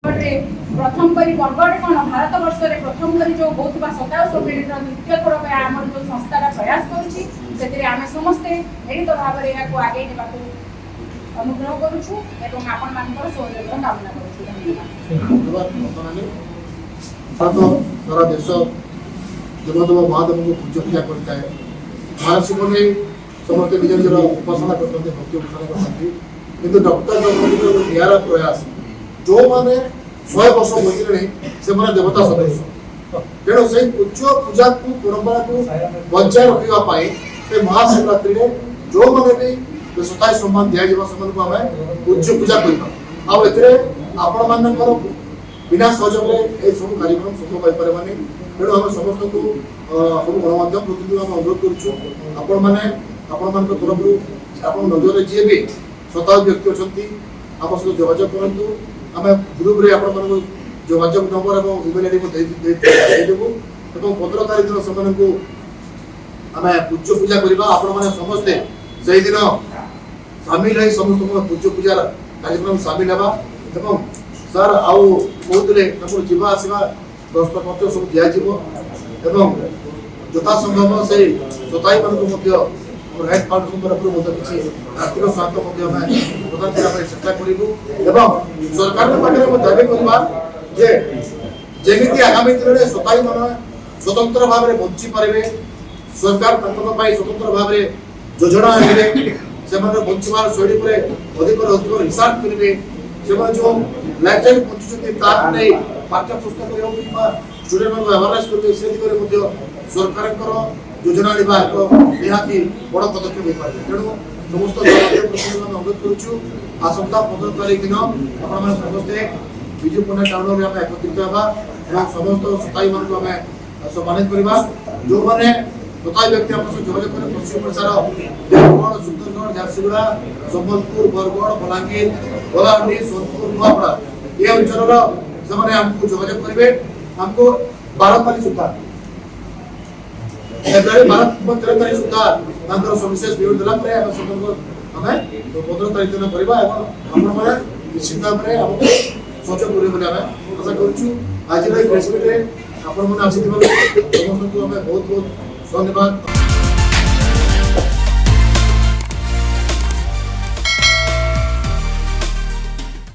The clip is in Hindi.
प्रथम करी बरगढ़ कौन भारत वर्ष में प्रथम करी जो होता 27 मिनिट नृत्य थोड़ा आम जो संस्थार प्रयास करें समस्ते मिलित भाव में यहाँ आगे ना अनुग्रह करुचु एवं आपण मानकर सहयोग कामना सारा देश देवदेव महादेव को पूजा पूजा करता है। महर्षि मुनि समस्त निज निजर उपासना करते भक्ति उपासना करते किंतु डॉक्टर जो निरा प्रयास जो मैंने 100 वर्ष बोले से देवता सदस्य तेणु से पूज्य पूजा को परंपरा को बचाए रखापी महाशिवरात्रि में जो मैंने भी स्वतः सम्मान दिया को आम पूज्य पूजा करवा आपण मानकर बिना सहयोग में सब कार्यक्रम सफल कर पारे तेणु आम समस्त को सब गणमाध्यम प्रतिनिधि आम अनुरोध करूँ तरफ आप नजर जी भी स्वतः व्यक्ति अच्छा आप सहित जोगाजोग करूँ आम ग्रुप रे आपण जोगाजोग नंबर और इमेल आईडी देदेबू और 15 तारीख दिन से आम पूज्य पूजा करवा आपण समस्ते से दिन सामिल है समस्त पूज्य पूजार कार्यक्रम सामिल हवा सर आउ कहते जावा आसवा दस्त खर्च सब दिज्व यथा संभव से स्वताई मानक राइट फाउंडेशन तरफ किसी आर्थिक सहायता प्रदान करने चेष्टा करूँ सरकार दाबी करवा जमी आगामी दिन में स्वताई मान स्वतंत्र भाव में बंची पारे सरकार स्वतंत्र भाव में योजना से बंचार शैली पर अधिक अधिक हिसाब करेंगे से जो लाइफ टाइम बंचुंट पाठ्य पुस्तक स्टूडेंट मान अवेयरनेस करेंगे से दिगरे सरकार योजना निहाती बड़ पदक्षेप हो पारे तेणु समस्त अनुरोध करुचु आसंता 15 तारीख दिन आप समस्ते विजुपना टाउन में एकत्रित होगा समस्त सताई मान को सम्मानित करवा जो मैंने सताई व्यक्ति आप जोगाजोग करें पश्चिम ओडार देवगढ़ सुंदरगढ़ झारसुगुड़ा संबलपुर बरगढ़ बलांगीर बलांडी सोनपुर नुआपड़ा ये अंचल से आमको जोगाजोग करेंगे हमको 12 तारीख सुधा फेब्रुआरी 13 तारीख सुधा सविशेष विवरण देला परे हमें 15 तारीख दिन करवा निश्चित भाव में आमको सहयोग करेंगे आशा करूँ आज प्रेस मीट में आपण मैंने आसी समस्त को बहुत बहुत धन्यवाद।